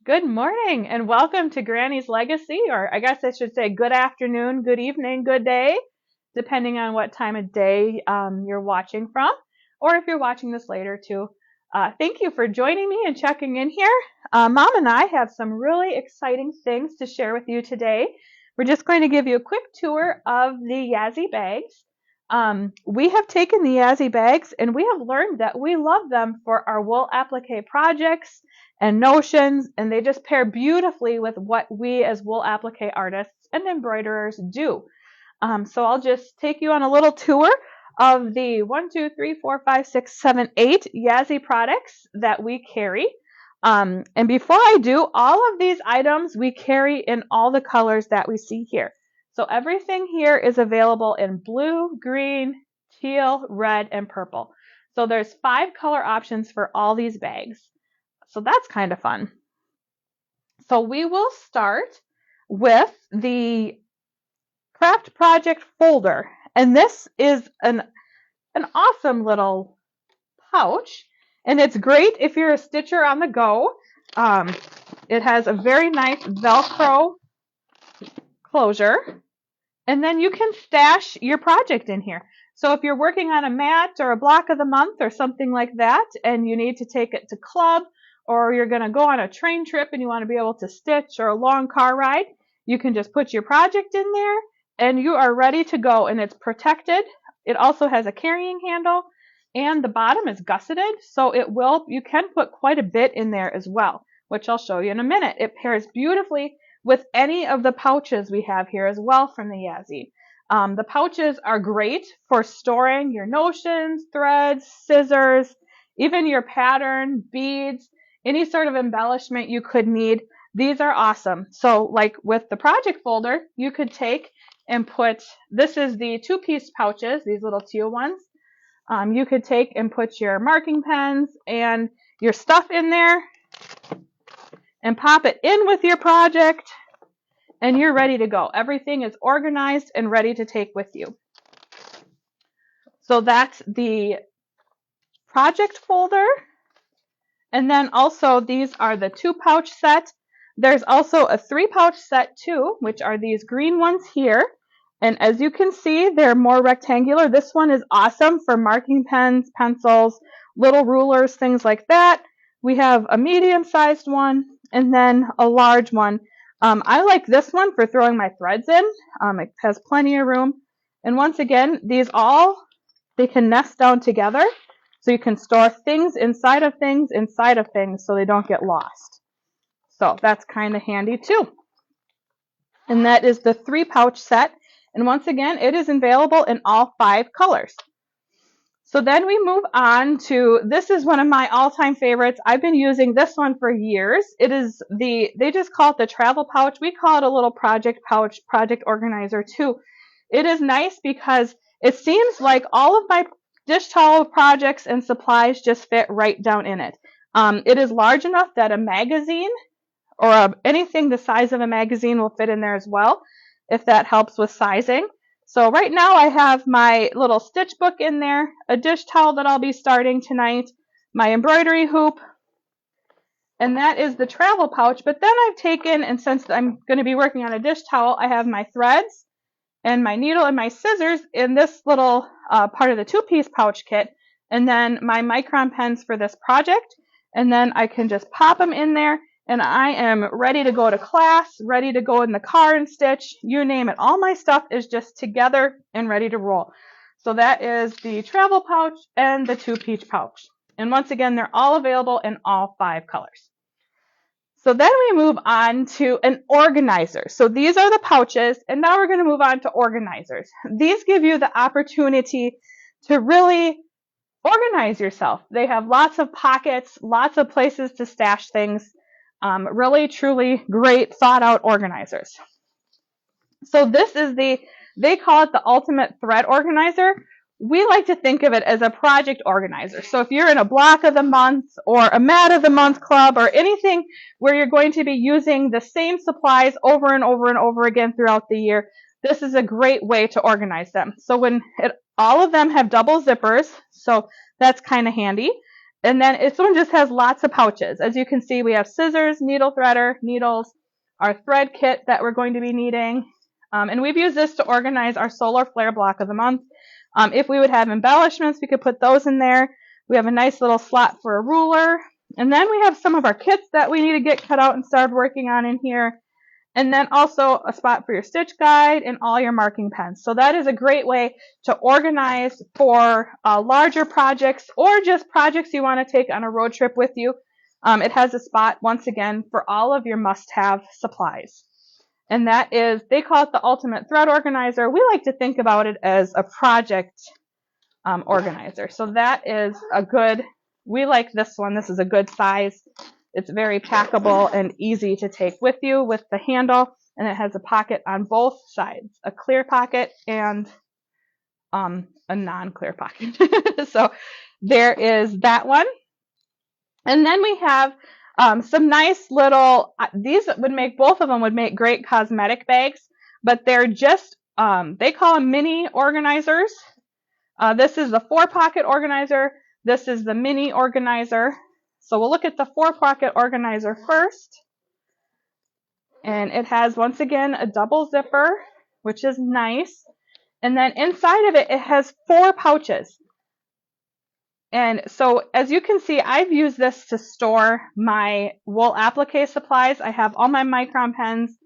Good morning and welcome to Granny's Legacy, or I guess I should say good afternoon, good evening, good day, depending on what time of day you're watching from, or if you're watching this later too. Thank you for joining me and checking in here. Mom and I have some really exciting things to share with you today. We're just going to give you a quick tour of the Yazzii bags. We have taken the Yazzii bags and we have learned that we love them for our wool applique projects and notions, and they just pair beautifully with what we as wool applique artists and embroiderers do. So I'll just take you on a little tour of the 8 Yazzii products that we carry. And before I do, all of these items we carry in all the colors that we see here. So everything here is available in blue, green, teal, red, and purple. So there's 5 color options for all these bags. So that's kind of fun. So we will start with the craft project folder. And this is an awesome little pouch. And it's great if you're a stitcher on the go. It has a very nice Velcro closure. And then you can stash your project in here. So if you're working on a mat or a block of the month or something like that, and you need to take it to club, or you're going to go on a train trip and you want to be able to stitch, or a long car ride, you can just put your project in there and you are ready to go, and it's protected. It also has a carrying handle and the bottom is gusseted, so you can put quite a bit in there as well, which I'll show you in a minute. It pairs beautifully with any of the pouches we have here as well from the Yazzii. The pouches are great for storing your notions, threads, scissors, even your pattern, beads, any sort of embellishment you could need. These are awesome. So like with the project folder, you could take and put, this is the 2-piece pouches, these little teal ones. You could take and put your marking pens and your stuff in there and pop it in with your project, and you're ready to go. Everything is organized and ready to take with you. So that's the project folder. And then also these are the 2-pouch set. There's also a 3-pouch set too, which are these green ones here. And as you can see, they're more rectangular. This one is awesome for marking pens, pencils, little rulers, things like that. We have a medium-sized one and then a large one. I like this one for throwing my threads in. It has plenty of room. And once again, these they can nest down together. So you can store things inside of things so they don't get lost. So that's kind of handy too. And that is the 3-pouch set. And once again, it is available in all 5 colors. So then we move on to, this is one of my all-time favorites. I've been using this one for years. It is they just call it the travel pouch. We call it a little project pouch, project organizer too. It is nice because it seems like all of my dish towel projects and supplies just fit right down in it. It is large enough that a magazine or anything the size of a magazine will fit in there as well, if that helps with sizing. So right now I have my little stitch book in there, a dish towel that I'll be starting tonight, my embroidery hoop, and that is the travel pouch. But then I've taken, and since I'm going to be working on a dish towel, I have my threads and my needle and my scissors in this little part of the 2-piece pouch kit, and then my micron pens for this project, and then I can just pop them in there, and I am ready to go to class, ready to go in the car and stitch, you name it. All my stuff is just together and ready to roll. So that is the travel pouch and the 2-piece pouch. And once again, they're all available in all 5 colors. So then we move on to an organizer. So these are the pouches, and now we're going to move on to organizers. These give you the opportunity to really organize yourself. They have lots of pockets, lots of places to stash things. Really, truly great thought out organizers. So this is they call it the ultimate thread organizer. We like to think of it as a project organizer. So if you're in a block of the month or a mat of the month club or anything where you're going to be using the same supplies over and over and over again throughout the year, this is a great way to organize them. So all of them have double zippers, so that's kind of handy. And then this one just has lots of pouches. As you can see, we have scissors, needle threader, needles, our thread kit that we're going to be needing. And we've used this to organize our solar flare block of the month. If we would have embellishments, we could put those in there. We have a nice little slot for a ruler. And then we have some of our kits that we need to get cut out and start working on in here. And then also a spot for your stitch guide and all your marking pens. So that is a great way to organize for larger projects or just projects you want to take on a road trip with you. It has a spot, once again, for all of your must-have supplies. And that is, they call it the Ultimate Thread Organizer. We like to think about it as a project organizer. So that is a good, we like this one. This is a good size. It's very packable and easy to take with you with the handle, and it has a pocket on both sides, a clear pocket and a non-clear pocket. So there is that one. And then we have some nice little, these would make, both of them would make great cosmetic bags, but they're just, they call them mini organizers. This is the 4-pocket organizer. This is the mini organizer. So we'll look at the 4-pocket organizer first. And it has, once again, a double zipper, which is nice. And then inside of it, it has 4 pouches. And so as you can see, I've used this to store my wool applique supplies. I have all my micron pens,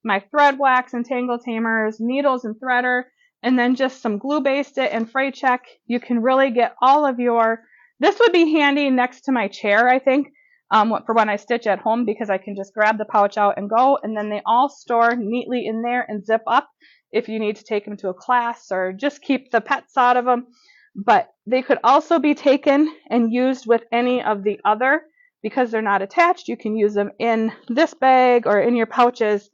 my thread wax and tangle tamers, needles and threader, and then just some glue based it and fray check. You can really get all of your, this would be handy next to my chair, I think, for when I stitch at home, because I can just grab the pouch out and go, and then they all store neatly in there and zip up if you need to take them to a class or just keep the pets out of them. But they could also be taken and used with any of the other, because they're not attached. You can use them in this bag or in your pouches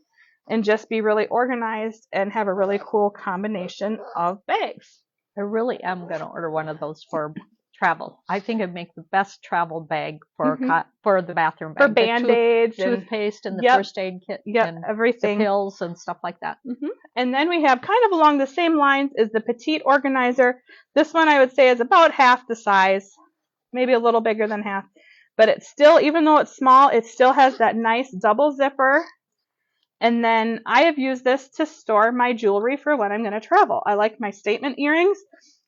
and just be really organized and have a really cool combination of bags. I really am going to order one of those for travel. I think it'd make the best travel bag for for the bathroom bag. For Band-Aids, toothpaste and the first aid kit, and everything, the pills and stuff like that. And then we have, kind of along the same lines, is the Petite Organizer. This one I would say is about half the size, maybe a little bigger than half, but it's still, even though it's small, it still has that nice double zipper. And then I have used this to store my jewelry for when I'm going to travel. I like my statement earrings,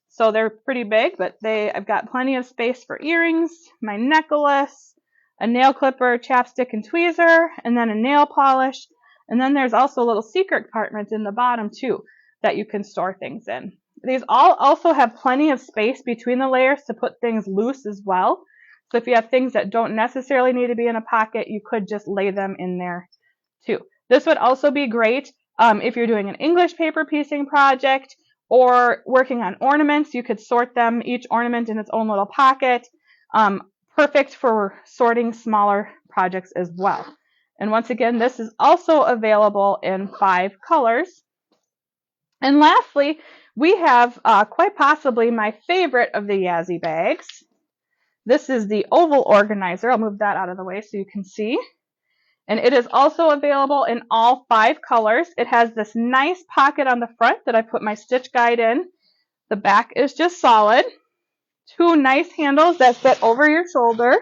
so they're pretty big, but I've got plenty of space for earrings, my necklace, a nail clipper, chapstick and tweezer, and then a nail polish. And then there's also a little secret compartment in the bottom too that you can store things in. These all also have plenty of space between the layers to put things loose as well. So if you have things that don't necessarily need to be in a pocket, you could just lay them in there too. This would also be great if you're doing an English paper piecing project or working on ornaments. You could sort them, each ornament in its own little pocket. Perfect for sorting smaller projects as well. And once again, this is also available in 5 colors. And lastly, we have quite possibly my favorite of the Yazzii bags. This is the oval organizer. I'll move that out of the way so you can see. And it is also available in all 5 colors. It has this nice pocket on the front that I put my stitch guide in. The back is just solid. 2 nice handles that fit over your shoulder.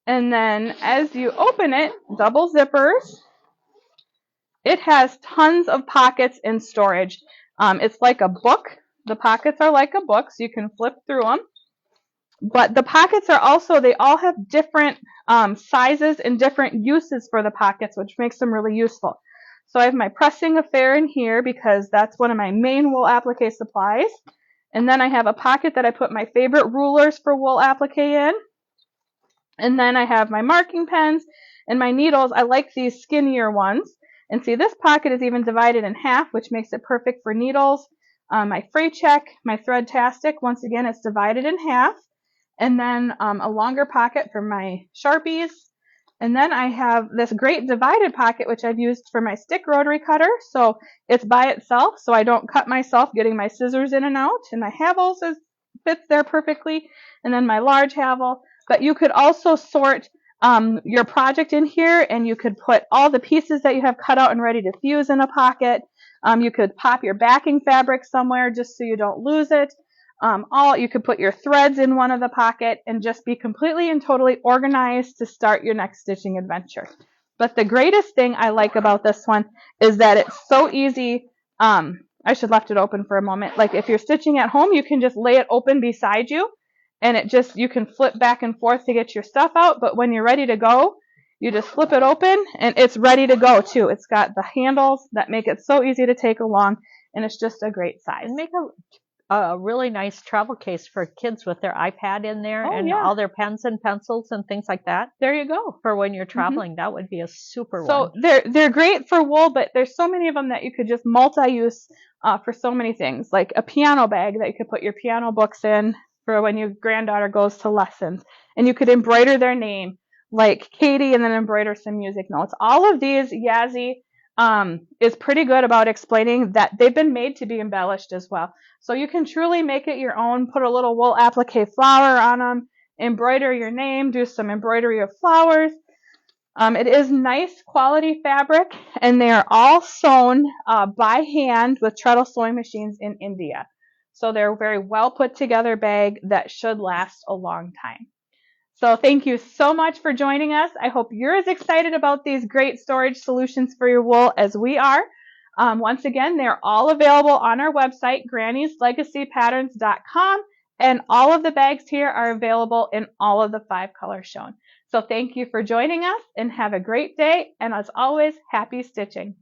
And then as you open it, double zippers. It has tons of pockets and storage. It's like a book. The pockets are like a book, so you can flip through them. But the pockets are also, they all have different sizes and different uses for the pockets, which makes them really useful. So I have my pressing affair in here because that's one of my main wool applique supplies. And then I have a pocket that I put my favorite rulers for wool applique in. And then I have my marking pens and my needles. I like these skinnier ones. And see, this pocket is even divided in half, which makes it perfect for needles. My fray check, my thread-tastic, once again, it's divided in half. And then a longer pocket for my Sharpies. And then I have this great divided pocket, which I've used for my stick rotary cutter. So it's by itself, so I don't cut myself getting my scissors in and out. And my Havels fits there perfectly. And then my large Havel. But you could also sort your project in here, and you could put all the pieces that you have cut out and ready to fuse in a pocket. You could pop your backing fabric somewhere just so you don't lose it. You could put your threads in one of the pocket and just be completely and totally organized to start your next stitching adventure. But the greatest thing I like about this one is that it's so easy. I should left it open for a moment. Like if you're stitching at home, you can just lay it open beside you, and you can flip back and forth to get your stuff out. But when you're ready to go, you just flip it open and it's ready to go too. It's got the handles that make it so easy to take along, and it's just a great size. And make a really nice travel case for kids with their iPad in there and all their pens and pencils and things like that. There you go. For when you're traveling, that would be a super one. So they're great for wool, but there's so many of them that you could just multi-use for so many things, like a piano bag that you could put your piano books in for when your granddaughter goes to lessons, and you could embroider their name, like Katie, and then embroider some music notes. All of these, Yazzii is pretty good about explaining that they've been made to be embellished as well. So you can truly make it your own, put a little wool applique flower on them, embroider your name, do some embroidery of flowers. It is nice quality fabric, and they are all sewn by hand with treadle sewing machines in India. So they're a very well put together bag that should last a long time. So thank you so much for joining us. I hope you're as excited about these great storage solutions for your wool as we are. Once again, they're all available on our website, grannieslegacypatterns.com, and all of the bags here are available in all of the 5 colors shown. So thank you for joining us, and have a great day, and as always, happy stitching.